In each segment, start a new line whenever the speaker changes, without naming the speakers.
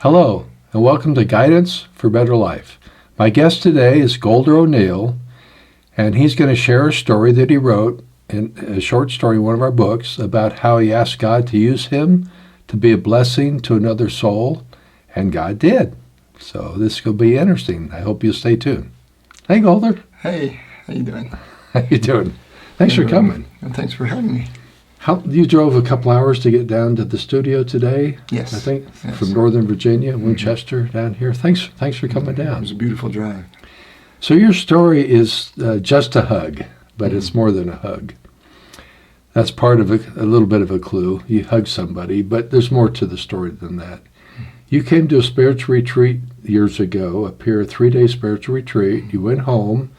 Hello, and welcome to Guidance for Better Life. My guest today is Golder O'Neill, and he's going to share a story that he wrote, in a short story in one of our books, about how he asked God to use him to be a blessing to another soul, and God did. So this will be interesting. I hope you'll stay tuned. Hey, Golder.
Hey, how you doing?
How you doing? Thanks for coming.
Thanks for having me.
You drove a couple hours to get down to the studio today?
Yes.
I think,
yes.
From Northern Virginia, Winchester, down here. Thanks for coming down.
It was a beautiful drive.
So your story is just a hug, but it's more than a hug. That's part of a little bit of a clue. You hug somebody, but there's more to the story than that. You came to a spiritual retreat years ago, a 3-day spiritual retreat. You went home,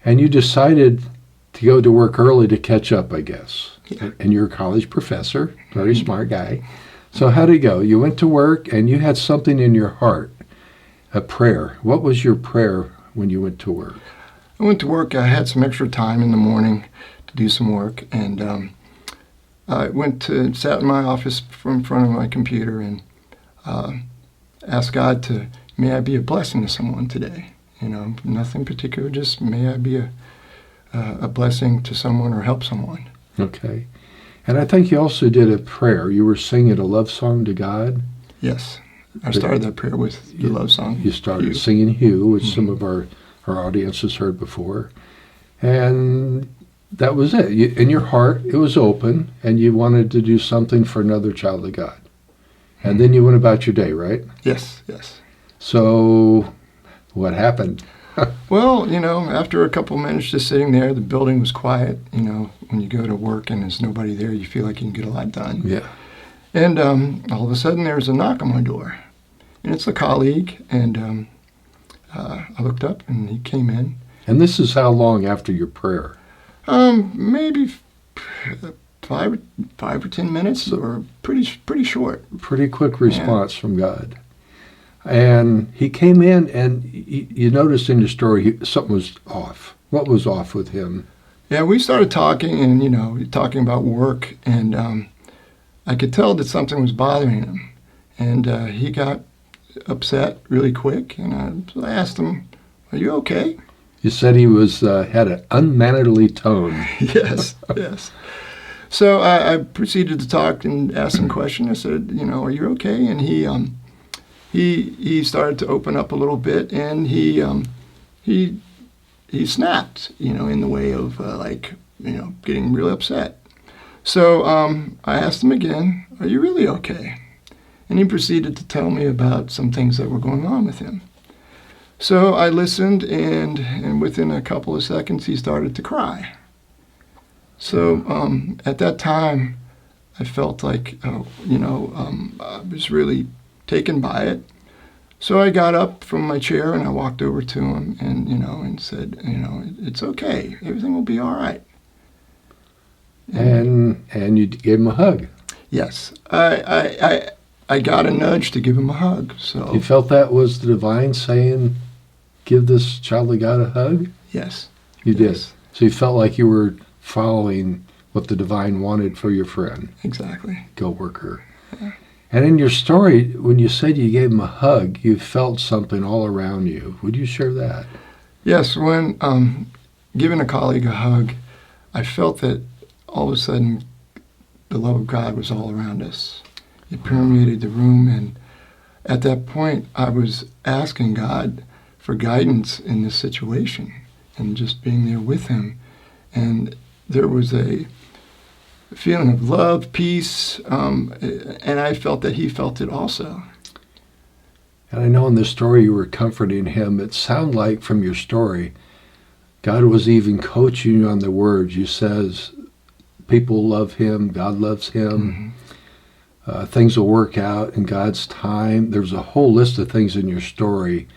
and you decided to go to work early to catch up, I guess.
Yeah.
And you're a college professor, very smart guy. So how'd it go? You went to work, and you had something in your heart, a prayer. What was your prayer when you went to work?
I went to work. I had some extra time in the morning to do some work, and I sat in my office in front of my computer and asked God may I be a blessing to someone today. Nothing particular, just may I be a blessing to someone or help someone.
Okay. And I think you also did a prayer. You were singing a love song to God.
Yes. I started that prayer with the love song.
You started singing Hugh, which some of our audience has heard before. And that was it. In your heart, it was open, and you wanted to do something for another child of God. And then you went about your day, right?
Yes.
So what happened?
Well, after a couple minutes just sitting there, the building was quiet. When you go to work and there's nobody there, you feel like you can get a lot done.
Yeah.
And all of a sudden, there's a knock on my door. And it's a colleague, and I looked up, and he came in.
And this is how long after your prayer?
Maybe 5 or 10 minutes, or pretty short.
Pretty quick response from God. And he came in, and you noticed in your story something was off. What was off with him?
Yeah, we started talking, and talking about work, and I could tell that something was bothering him, and he got upset really quick, and I asked him, "Are you okay?"
You said he was had an unmannerly tone.
Yes. So I proceeded to talk and ask him questions. I said, "Are you okay?" And he started to open up a little bit, and he snapped, in the way of getting really upset. So I asked him again, "Are you really okay?" And he proceeded to tell me about some things that were going on with him. So I listened, and within a couple of seconds, he started to cry. So at that time, I felt like, I was really taken by it. So I got up from my chair and I walked over to him and said, "It's okay. Everything will be all right."
And you gave him a hug.
Yes. I got a nudge to give him a hug. So
You felt that was the divine saying, give this child of God a hug?
Yes.
You did. So you felt like you were following what the divine wanted for your friend.
Exactly.
Co-worker.
Yeah.
And in your story, when you said you gave him a hug, you felt something all around you. Would you share that?
Yes, when giving a colleague a hug, I felt that all of a sudden the love of God was all around us. It permeated the room, and at that point I was asking God for guidance in this situation and just being there with him. And there was a feeling of love, peace, and I felt that he felt it also.
And I know in the story you were comforting him. It sounded like from your story, God was even coaching you on the words. You says, people love him, God loves him, things will work out in God's time. There's a whole list of things in your story.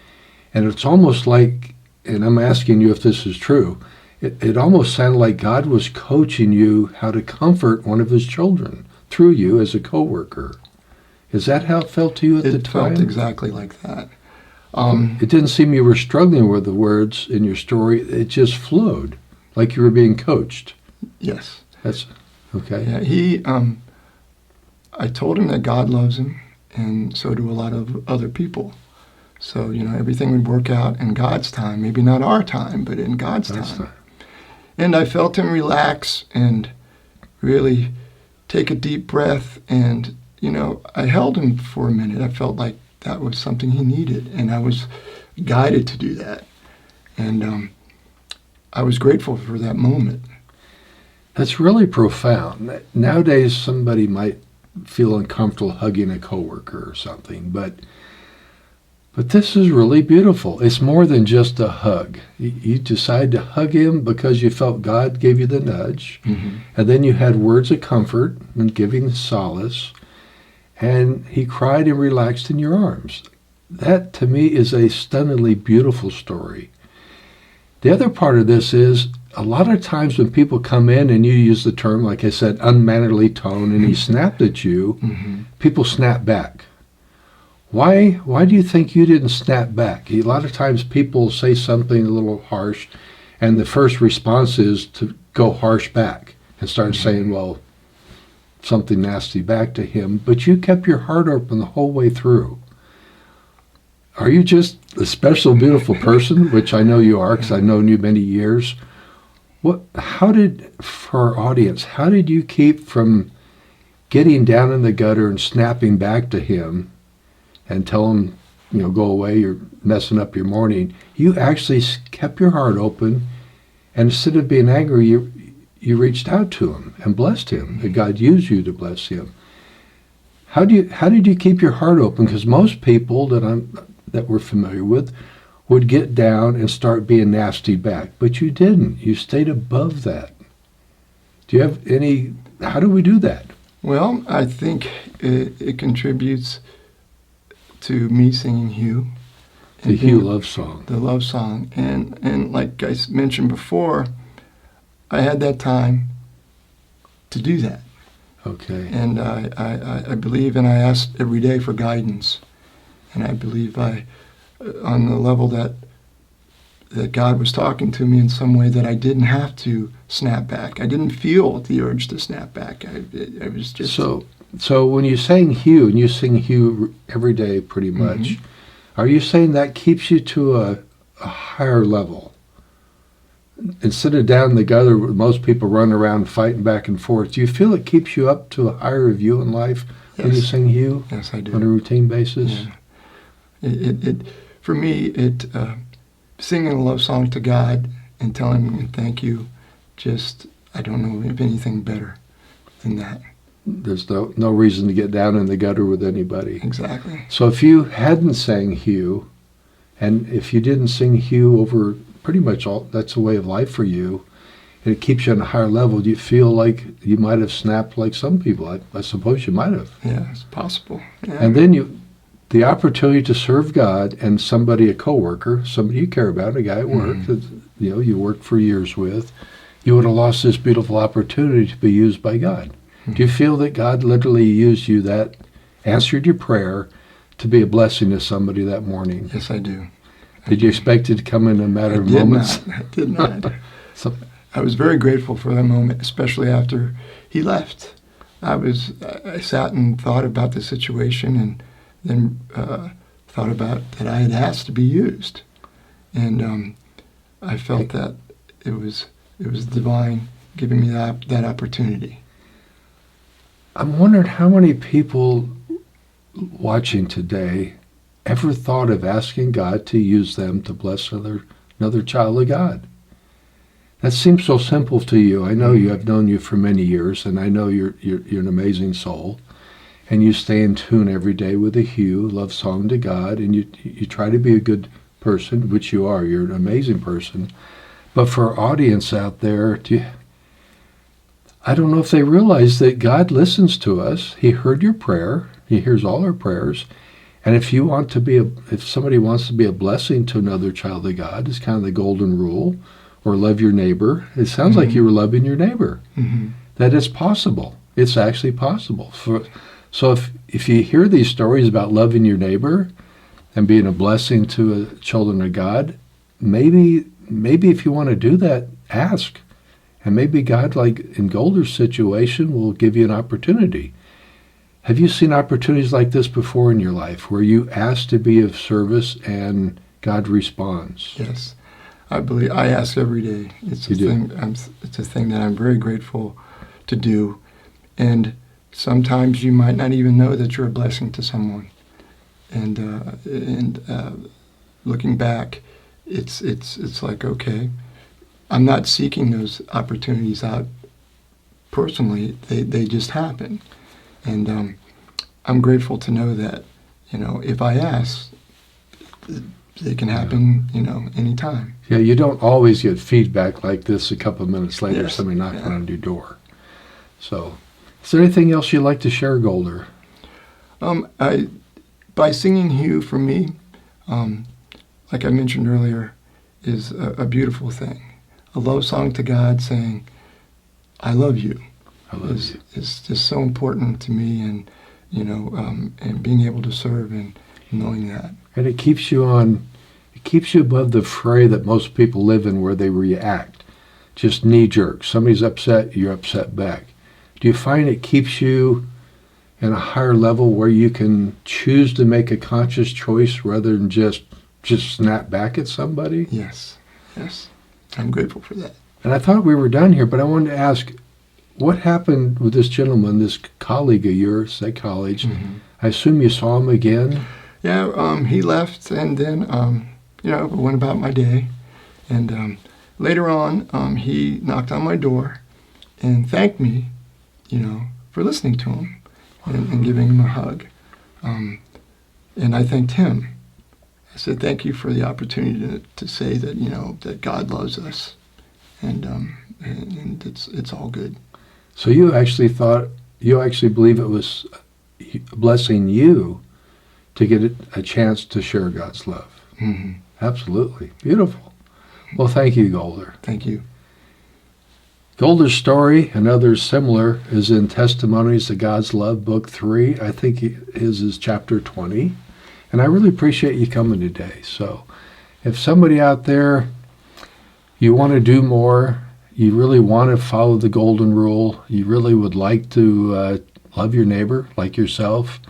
And it's almost like, and I'm asking you if this is true, it almost sounded like God was coaching you how to comfort one of his children through you as a coworker. Is that how it felt to you at the time?
It felt exactly like that.
It didn't seem you were struggling with the words in your story. It just flowed, like you were being coached.
Yes.
That's okay.
Yeah, I told him that God loves him, and so do a lot of other people. So, everything would work out in God's time, maybe not our time, but in God's time. And I felt him relax and really take a deep breath, and, I held him for a minute. I felt like that was something he needed, and I was guided to do that. And I was grateful for that moment.
That's really profound. Nowadays, somebody might feel uncomfortable hugging a coworker or something, but this is really beautiful. It's more than just a hug. You decide to hug him because you felt God gave you the nudge,
Mm-hmm.
and then you had words of comfort and giving solace, and he cried and relaxed in your arms. That, to me, is a stunningly beautiful story. The other part of this is, a lot of times when people come in and you use the term, like I said, unmannerly tone, and he snapped at you,
Mm-hmm.
people snap back. Why do you think you didn't snap back? A lot of times people say something a little harsh, and the first response is to go harsh back and start saying, well, something nasty back to him. But you kept your heart open the whole way through. Are you just a special, beautiful person, which I know you are because I've known you many years? For our audience, how did you keep from getting down in the gutter and snapping back to him and tell him, go away, you're messing up your morning? You actually kept your heart open, and instead of being angry, you reached out to him and blessed him, that God used you to bless him. How did you keep your heart open? Because most people that we're familiar with would get down and start being nasty back, but you didn't. You stayed above that. Do you have how do we do that?
Well, I think it contributes to me singing Hugh.
The Hugh love song.
The love song. And like I mentioned before, I had that time to do that.
Okay.
And I believe, and I asked every day for guidance. And I believe on the level that God was talking to me in some way, that I didn't have to snap back. I didn't feel the urge to snap back. I was just...
So when you sang Hugh, and you sing Hugh every day pretty much,
Mm-hmm.
Are you saying that keeps you to a higher level? Instead of down the gutter where most people run around fighting back and forth, do you feel it keeps you up to a higher view in life when you sing Hugh?
Yes, I do.
On a routine basis?
Yeah. For me, singing a love song to God and telling him thank you, I don't know of anything better than that.
There's no reason to get down in the gutter with anybody.
Exactly.
So if you hadn't sang Hugh, and if you didn't sing Hugh over pretty much that's a way of life for you, and it keeps you on a higher level, do you feel like you might have snapped like some people? I suppose you might have.
Yeah, it's possible. Yeah.
And then the opportunity to serve God and somebody, a coworker, somebody you care about, a guy at work that you worked for years with, you would have lost this beautiful opportunity to be used by God. Do you feel that God literally used you, answered your prayer, to be a blessing to somebody that morning?
Yes, I do.
Did you expect it to come in a matter of moments?
I did not. I was very grateful for that moment, especially after he left. I sat and thought about the situation, and then thought about that I had asked to be used. And I felt that it was divine giving me that opportunity.
I'm wondering how many people watching today ever thought of asking God to use them to bless another child of God. That seems so simple to you. I know you. I've known you for many years, and I know you're an amazing soul, and you stay in tune every day with a Hugh love song to God, and you try to be a good person, which you are. You're an amazing person. But for our audience out there, I don't know if they realize that God listens to us. He heard your prayer. He hears all our prayers. And if somebody wants to be a blessing to another child of God, it's kind of the golden rule, or love your neighbor. It sounds like you were loving your neighbor.
Mm-hmm.
That is possible. It's actually possible. So if you hear these stories about loving your neighbor and being a blessing to children of God, maybe if you want to do that, ask. And maybe God, like in Golder's situation, will give you an opportunity. Have you seen opportunities like this before in your life where you ask to be of service and God responds?
Yes. I ask every day. It's
You
a
do.
thing. It's a thing that I'm very grateful to do. And sometimes you might not even know that you're a blessing to someone. And looking back, it's like, okay, I'm not seeking those opportunities out personally. They just happen. And I'm grateful to know that, if I ask, they can happen, anytime.
Yeah, you don't always get feedback like this a couple of minutes later,
Yes.
somebody knocking
Yeah.
on your door. So, is there anything else you'd like to share, Golder?
By singing Hugh for me, like I mentioned earlier, is a beautiful thing. A love song to God saying, I love you,
I love you.
is just so important to me, and, and being able to serve and knowing that.
And it keeps you above the fray that most people live in where they react. Just knee jerk. Somebody's upset, you're upset back. Do you find it keeps you in a higher level where you can choose to make a conscious choice rather than just snap back at somebody?
Yes, yes. I'm grateful for that.
And I thought we were done here, but I wanted to ask, what happened with this gentleman, this colleague of yours at college?
Mhm.
I assume you saw him again?
Yeah, he left, and then, went about my day. And later on, he knocked on my door and thanked me, for listening to him and giving him a hug. And I thanked him. I said, thank you for the opportunity to say that, that God loves us. And it's all good.
So you actually believe it was blessing you to get a chance to share God's love.
Mm-hmm.
Absolutely. Beautiful. Well, thank you, Golder.
Thank you.
Golder's story and others similar is in Testimonies to God's Love, Book 3. I think his is chapter 20. And I really appreciate you coming today. So if somebody out there, you want to do more, you really want to follow the golden rule, you really would like to love your neighbor like yourself,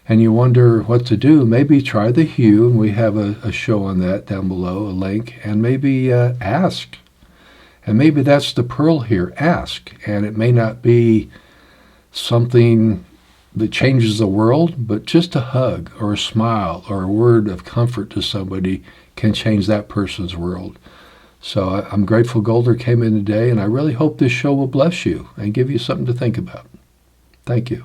and you wonder what to do, maybe try the Hue, and we have a show on that down below, a link, and maybe ask. And maybe that's the pearl here, ask. And it may not be something that changes the world, but just a hug or a smile or a word of comfort to somebody can change that person's world. So I'm grateful Golder came in today, and I really hope this show will bless you and give you something to think about. Thank you.